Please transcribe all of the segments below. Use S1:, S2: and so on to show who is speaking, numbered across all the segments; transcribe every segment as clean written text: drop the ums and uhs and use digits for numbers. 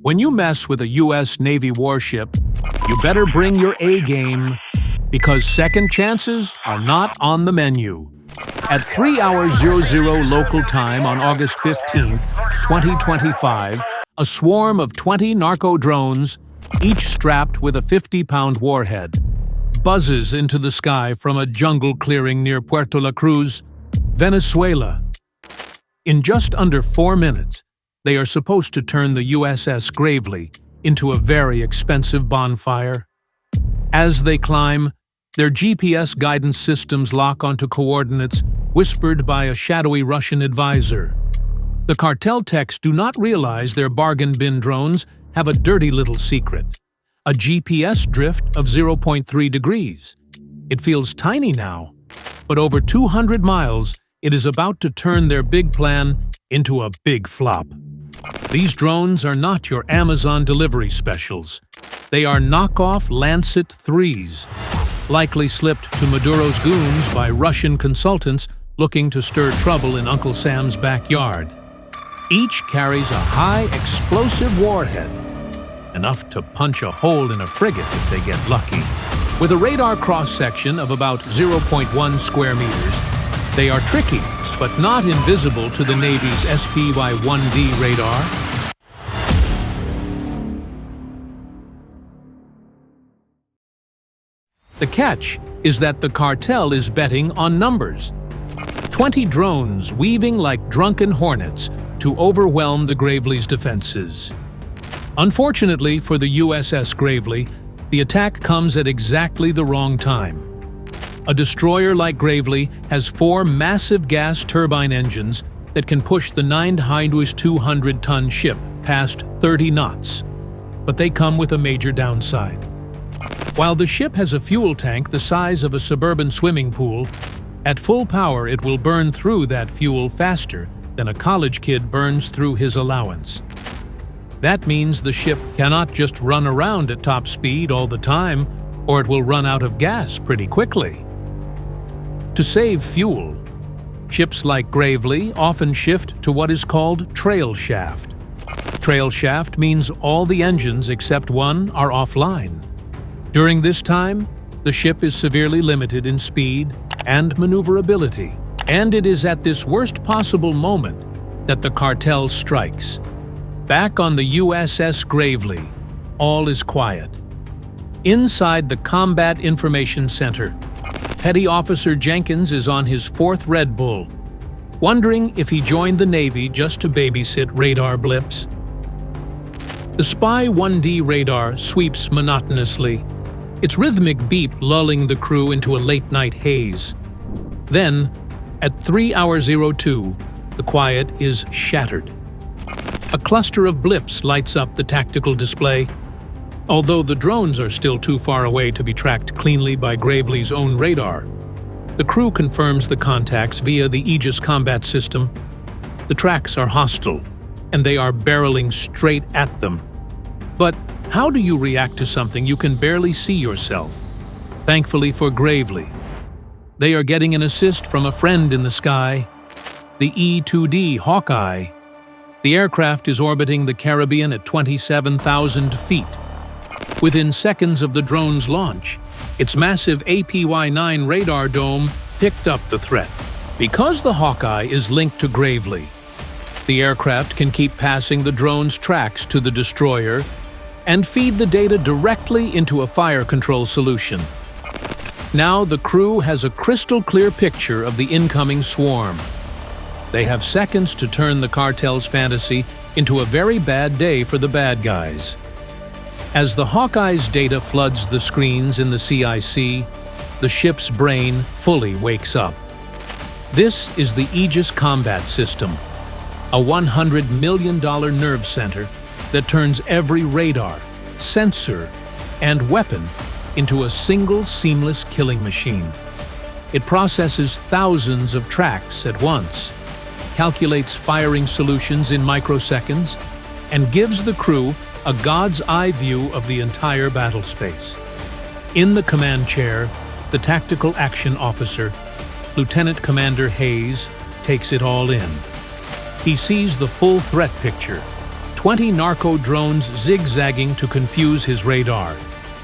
S1: When you mess with a U.S. Navy warship, you better bring your A-game, because second chances are not on the menu. At 3:00 local time on August 15, 2025, a swarm of 20 narco drones, each strapped with a 50-pound warhead, buzzes into the sky from a jungle clearing near Puerto La Cruz, Venezuela. In just under 4 minutes, they are supposed to turn the USS Gravely into a very expensive bonfire. As they climb, their GPS guidance systems lock onto coordinates whispered by a shadowy Russian advisor. The Cartel techs do not realize their bargain bin drones have a dirty little secret: a GPS drift of 0.3 degrees. It feels tiny now, but over 200 miles, it is about to turn their big plan into a big flop. These drones are not your Amazon delivery specials. They are knockoff Lancet 3s, likely slipped to Maduro's goons by Russian consultants looking to stir trouble in Uncle Sam's backyard. Each carries a high explosive warhead, enough to punch a hole in a frigate if they get lucky. With a radar cross-section of about 0.1 square meters, they are tricky, but not invisible to the Navy's SPY-1D radar. The catch is that the Cartel is betting on numbers. 20 drones weaving like drunken hornets to overwhelm the Gravely's defenses. Unfortunately for the USS Gravely, the attack comes at exactly the wrong time. A destroyer like Gravely has 4 massive gas turbine engines that can push the 9-Hindwish 200-ton ship past 30 knots. But they come with a major downside. While the ship has a fuel tank the size of a suburban swimming pool, at full power it will burn through that fuel faster than a college kid burns through his allowance. That means the ship cannot just run around at top speed all the time, or it will run out of gas pretty quickly. To save fuel, ships like Gravely often shift to what is called trail shaft. Trail shaft means all the engines except one are offline. During this time, the ship is severely limited in speed and maneuverability, and it is at this worst possible moment that the Cartel strikes. Back on the USS Gravely, all is quiet. Inside the Combat Information Center, Petty Officer Jenkins is on his 4th Red Bull, wondering if he joined the Navy just to babysit radar blips. The SPY-1D radar sweeps monotonously, its rhythmic beep lulling the crew into a late-night haze. Then, at 3:02, the quiet is shattered. A cluster of blips lights up the tactical display. Although the drones are still too far away to be tracked cleanly by Gravely's own radar, the crew confirms the contacts via the Aegis combat system. The tracks are hostile, and they are barreling straight at them. But how do you react to something you can barely see yourself? Thankfully for Gravely, they are getting an assist from a friend in the sky, the E-2D Hawkeye. The aircraft is orbiting the Caribbean at 27,000 feet. Within seconds of the drone's launch, its massive APY-9 radar dome picked up the threat. Because the Hawkeye is linked to Gravely, the aircraft can keep passing the drone's tracks to the destroyer and feed the data directly into a fire control solution. Now the crew has a crystal-clear picture of the incoming swarm. They have seconds to turn the Cartel's fantasy into a very bad day for the bad guys. As the Hawkeye's data floods the screens in the CIC, the ship's brain fully wakes up. This is the Aegis combat system, a $100 million nerve center that turns every radar, sensor, and weapon into a single seamless killing machine. It processes thousands of tracks at once, calculates firing solutions in microseconds, and gives the crew a god's eye view of the entire battle space. In the command chair, the tactical action officer, Lieutenant Commander Hayes, takes it all in. He sees the full threat picture: 20 narco drones zigzagging to confuse his radar,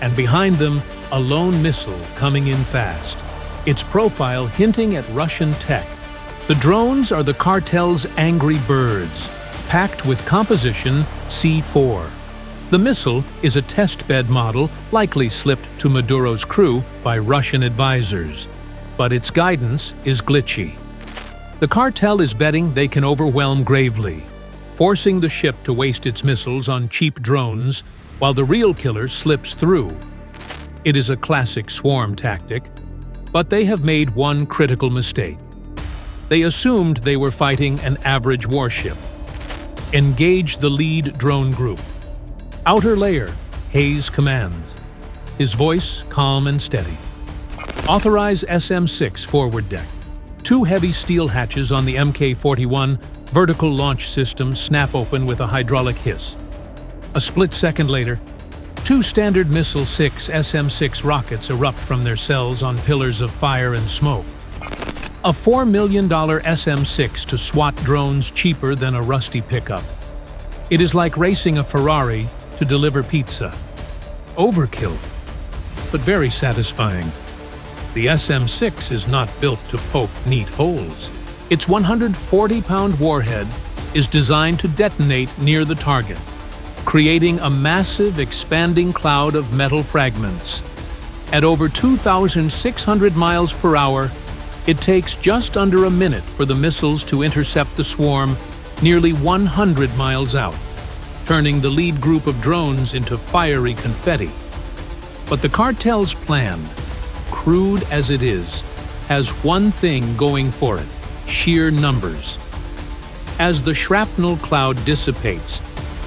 S1: and behind them, a lone missile coming in fast, its profile hinting at Russian tech. The drones are the cartel's angry birds, packed with composition C4. The missile is a testbed model likely slipped to Maduro's crew by Russian advisors, but its guidance is glitchy. The cartel is betting they can overwhelm Gravely, forcing the ship to waste its missiles on cheap drones while the real killer slips through. It is a classic swarm tactic, but they have made one critical mistake. They assumed they were fighting an average warship. Engage the lead drone group. Outer layer, Hayes commands. His voice calm and steady. Authorize SM-6 forward deck. 2 heavy steel hatches on the Mk-41 vertical launch system snap open with a hydraulic hiss. A split second later, 2 Standard Missile 6 SM-6 rockets erupt from their cells on pillars of fire and smoke. A $4 million SM-6 to SWAT drones cheaper than a rusty pickup. It is like racing a Ferrari to deliver pizza. Overkill, but very satisfying. The SM-6 is not built to poke neat holes. Its 140-pound warhead is designed to detonate near the target, creating a massive expanding cloud of metal fragments. At over 2,600 miles per hour, it takes just under a minute for the missiles to intercept the swarm nearly 100 miles out, turning the lead group of drones into fiery confetti. But the cartel's plan, crude as it is, has one thing going for it: sheer numbers. As the shrapnel cloud dissipates,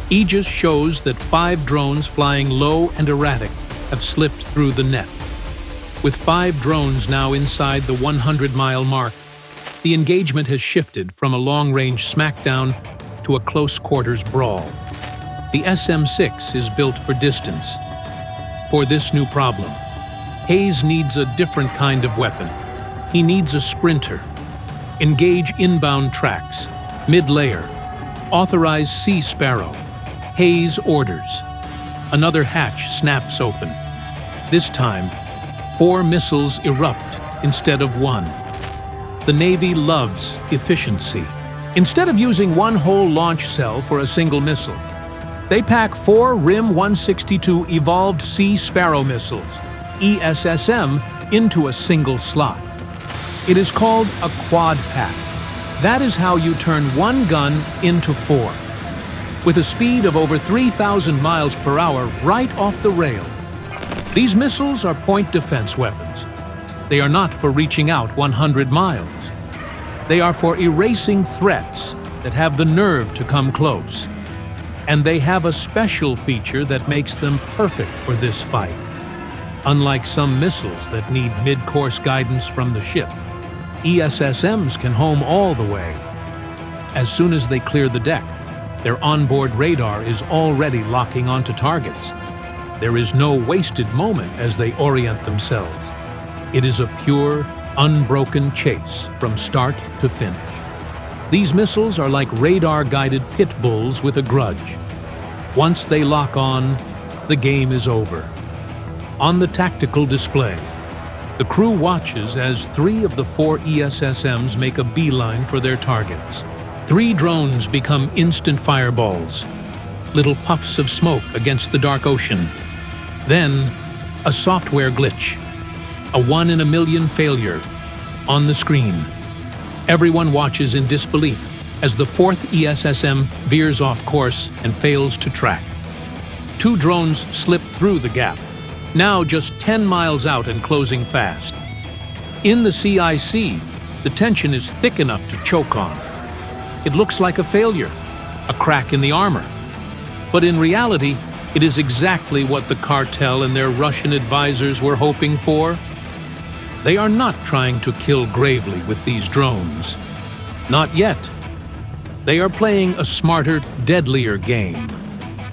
S1: Aegis shows that 5 drones flying low and erratic have slipped through the net. With 5 drones now inside the 100-mile mark, the engagement has shifted from a long-range smackdown to a close-quarters brawl. The SM-6 is built for distance. For this new problem, Hayes needs a different kind of weapon. He needs a sprinter. Engage inbound tracks, mid-layer. Authorize Sea Sparrow. Hayes orders. Another hatch snaps open. This time, 4 missiles erupt instead of 1. The Navy loves efficiency. Instead of using one whole launch cell for a single missile, they pack 4 RIM-162 evolved Sea Sparrow missiles, ESSM, into a single slot. It is called a quad pack. That is how you turn one gun into 4. With a speed of over 3,000 miles per hour right off the rail. These missiles are point defense weapons. They are not for reaching out 100 miles. They are for erasing threats that have the nerve to come close. And they have a special feature that makes them perfect for this fight. Unlike some missiles that need mid-course guidance from the ship, ESSMs can home all the way. As soon as they clear the deck, their onboard radar is already locking onto targets. There is no wasted moment as they orient themselves. It is a pure, unbroken chase from start to finish. These missiles are like radar-guided pit bulls with a grudge. Once they lock on, the game is over. On the tactical display, the crew watches as 3 of the 4 ESSMs make a beeline for their targets. 3 drones become instant fireballs, little puffs of smoke against the dark ocean. Then, a software glitch, a 1 in a million failure, on the screen. Everyone watches in disbelief as the 4th ESSM veers off course and fails to track. 2 drones slip through the gap, now just 10 miles out and closing fast. In the CIC, the tension is thick enough to choke on. It looks like a failure, a crack in the armor. But in reality, it is exactly what the cartel and their Russian advisors were hoping for. They are not trying to kill Gravely with these drones. Not yet. They are playing a smarter, deadlier game,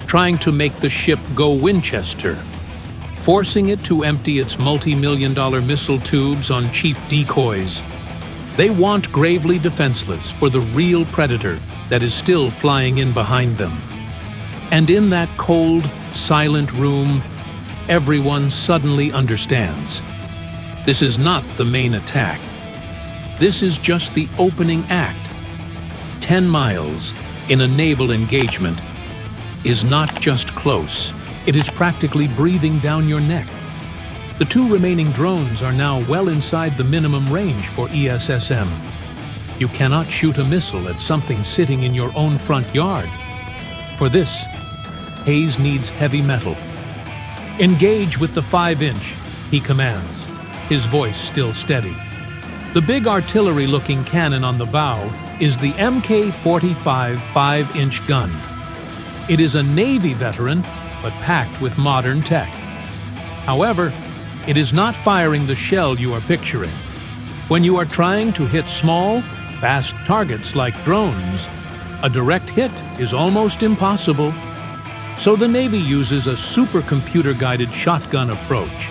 S1: trying to make the ship go Winchester, forcing it to empty its multi-million-dollar missile tubes on cheap decoys. They want Gravely defenseless for the real predator that is still flying in behind them. And in that cold, silent room, everyone suddenly understands. This is not the main attack. This is just the opening act. 10 miles in a naval engagement is not just close, it is practically breathing down your neck. The 2 remaining drones are now well inside the minimum range for ESSM. You cannot shoot a missile at something sitting in your own front yard. For this, Hayes needs heavy metal. "Engage with the 5-inch, he commands, his voice still steady. The big artillery-looking cannon on the bow is the Mk-45 5-inch gun. It is a Navy veteran, but packed with modern tech. However, it is not firing the shell you are picturing. When you are trying to hit small, fast targets like drones, a direct hit is almost impossible. So the Navy uses a supercomputer-guided shotgun approach.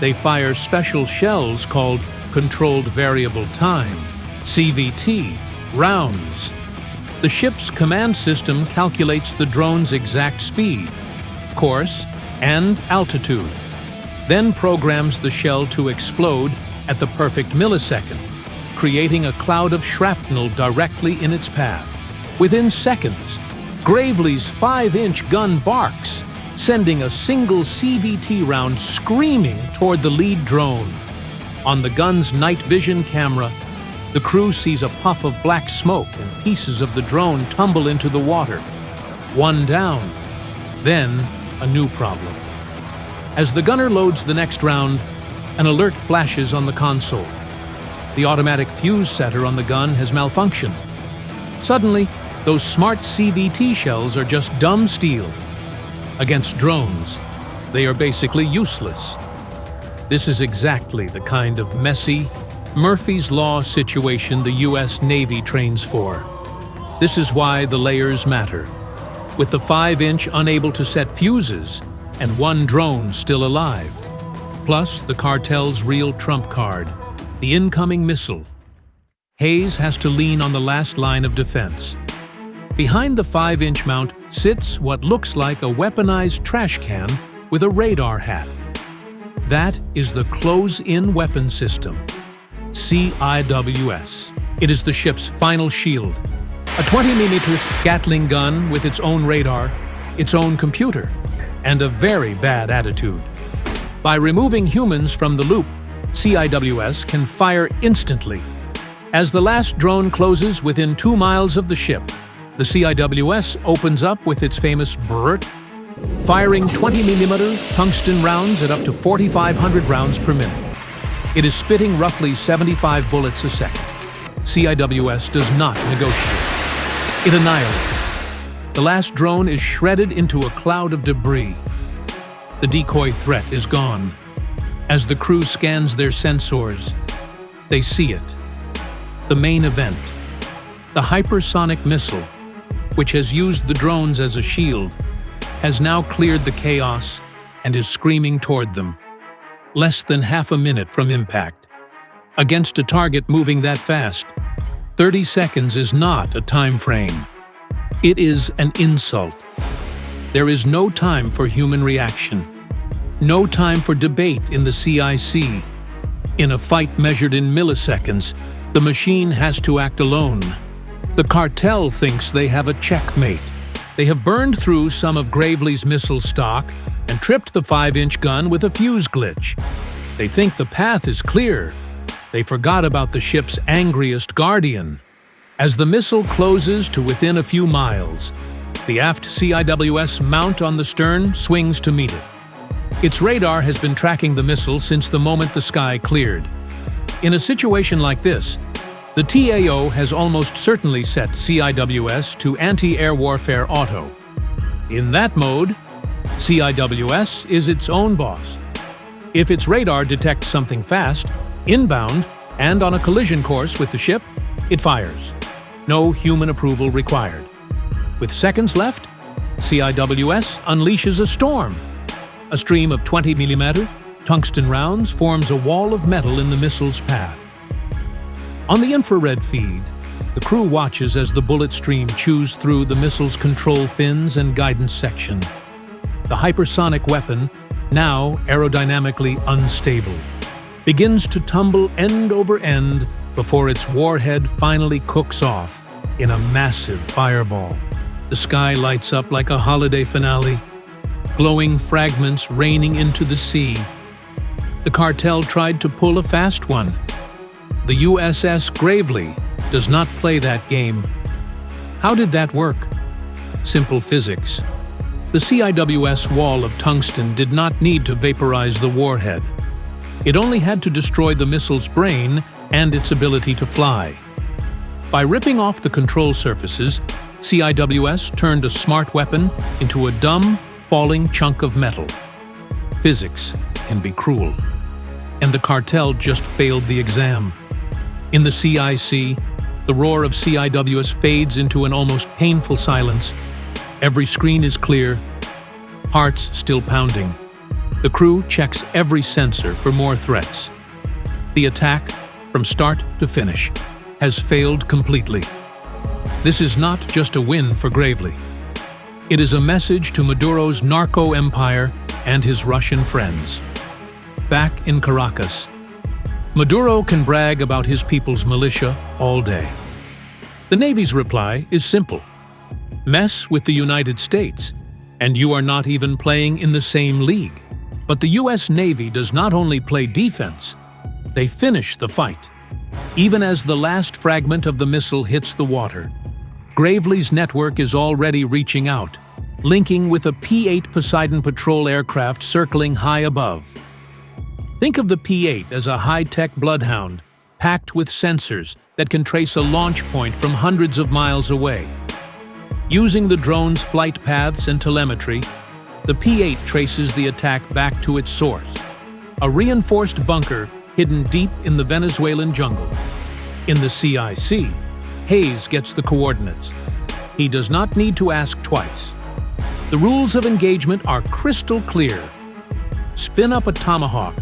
S1: They fire special shells called Controlled Variable Time, CVT, rounds. The ship's command system calculates the drone's exact speed, course, and altitude, then programs the shell to explode at the perfect millisecond, creating a cloud of shrapnel directly in its path. Within seconds, Gravely's 5-inch gun barks, sending a single CVT round screaming toward the lead drone. On the gun's night vision camera, the crew sees a puff of black smoke and pieces of the drone tumble into the water. One down. Then, a new problem. As the gunner loads the next round, an alert flashes on the console. The automatic fuse setter on the gun has malfunctioned. Suddenly, those smart CVT shells are just dumb steel. Against drones, they are basically useless. This is exactly the kind of messy, Murphy's Law situation the U.S. Navy trains for. This is why the layers matter. With the 5-inch unable to set fuses and one drone still alive, plus the cartel's real trump card, the incoming missile, Hayes has to lean on the last line of defense. Behind the 5-inch mount sits what looks like a weaponized trash can with a radar hat. That is the Close-In Weapon System, CIWS. It is the ship's final shield. A 20mm Gatling gun with its own radar, its own computer, and a very bad attitude. By removing humans from the loop, CIWS can fire instantly. As the last drone closes within 2 miles of the ship, the CIWS opens up with its famous brrrt, firing 20mm tungsten rounds at up to 4,500 rounds per minute. It is spitting roughly 75 bullets a second. CIWS does not negotiate. It annihilates. The last drone is shredded into a cloud of debris. The decoy threat is gone. As the crew scans their sensors, they see it. The main event, the hypersonic missile, which has used the drones as a shield, has now cleared the chaos and is screaming toward them. Less than half a minute from impact. Against a target moving that fast, 30 seconds is not a time frame. It is an insult. There is no time for human reaction. No time for debate in the CIC. In a fight measured in milliseconds, the machine has to act alone. The cartel thinks they have a checkmate. They have burned through some of Gravely's missile stock and tripped the 5-inch gun with a fuse glitch. They think the path is clear. They forgot about the ship's angriest guardian. As the missile closes to within a few miles, the aft CIWS mount on the stern swings to meet it. Its radar has been tracking the missile since the moment the sky cleared. In a situation like this, the TAO has almost certainly set CIWS to anti-air warfare auto. In that mode, CIWS is its own boss. If its radar detects something fast, inbound, and on a collision course with the ship, it fires. No human approval required. With seconds left, CIWS unleashes a storm. A stream of 20mm tungsten rounds forms a wall of metal in the missile's path. On the infrared feed, The crew watches as the bullet stream chews through the missile's control fins and guidance section. The hypersonic weapon, now aerodynamically unstable, begins to tumble end over end before its warhead finally cooks off in a massive fireball. The sky lights up like a holiday finale, glowing fragments raining into the sea. The Cartel tried to pull a fast one. The USS Gravely does not play that game. How did that work? Simple physics. The CIWS wall of tungsten did not need to vaporize the warhead. It only had to destroy the missile's brain and its ability to fly. By ripping off the control surfaces, CIWS turned a smart weapon into a dumb, falling chunk of metal. Physics can be cruel. And the Cartel just failed the exam. In the CIC, the roar of CIWS fades into an almost painful silence. Every screen is clear, hearts still pounding. The crew checks every sensor for more threats. The attack, from start to finish, has failed completely. This is not just a win for Gravely. It is a message to Maduro's narco empire and his Russian friends. Back in Caracas, Maduro can brag about his people's militia all day. The Navy's reply is simple. Mess with the United States, and you are not even playing in the same league. But the U.S. Navy does not only play defense, they finish the fight. Even as the last fragment of the missile hits the water, Gravely's network is already reaching out, linking with a P-8 Poseidon patrol aircraft circling high above. Think of the P-8 as a high-tech bloodhound, packed with sensors that can trace a launch point from hundreds of miles away. Using the drone's flight paths and telemetry, the P-8 traces the attack back to its source, a reinforced bunker hidden deep in the Venezuelan jungle. In the CIC, Hayes gets the coordinates. He does not need to ask twice. The rules of engagement are crystal clear. Spin up a tomahawk.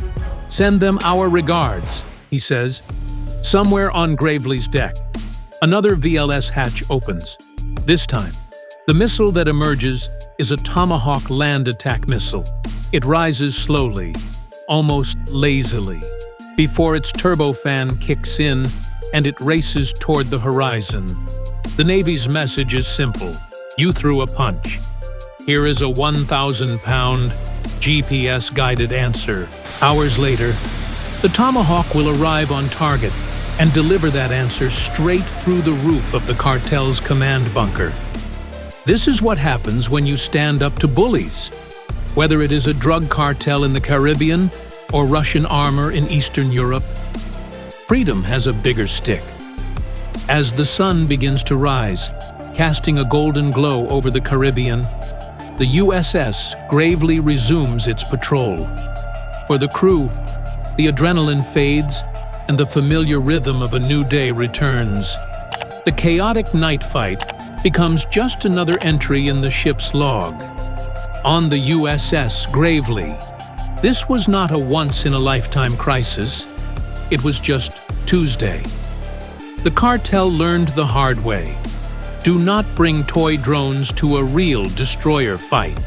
S1: Send them our regards, he says. Somewhere on Gravely's deck, another VLS hatch opens. This time, the missile that emerges is a Tomahawk land attack missile. It rises slowly, almost lazily, before its turbofan kicks in and it races toward the horizon. The Navy's message is simple. You threw a punch. Here is a 1,000-pound, GPS-guided answer. Hours later, the Tomahawk will arrive on target and deliver that answer straight through the roof of the Cartel's command bunker. This is what happens when you stand up to bullies. Whether it is a drug cartel in the Caribbean or Russian armor in Eastern Europe, freedom has a bigger stick. As the sun begins to rise, casting a golden glow over the Caribbean, the USS Gravely resumes its patrol. For the crew, the adrenaline fades and the familiar rhythm of a new day returns. The chaotic night fight becomes just another entry in the ship's log. On the USS Gravely, this was not a once-in-a-lifetime crisis. It was just Tuesday. The Cartel learned the hard way. Do not bring toy drones to a real destroyer fight.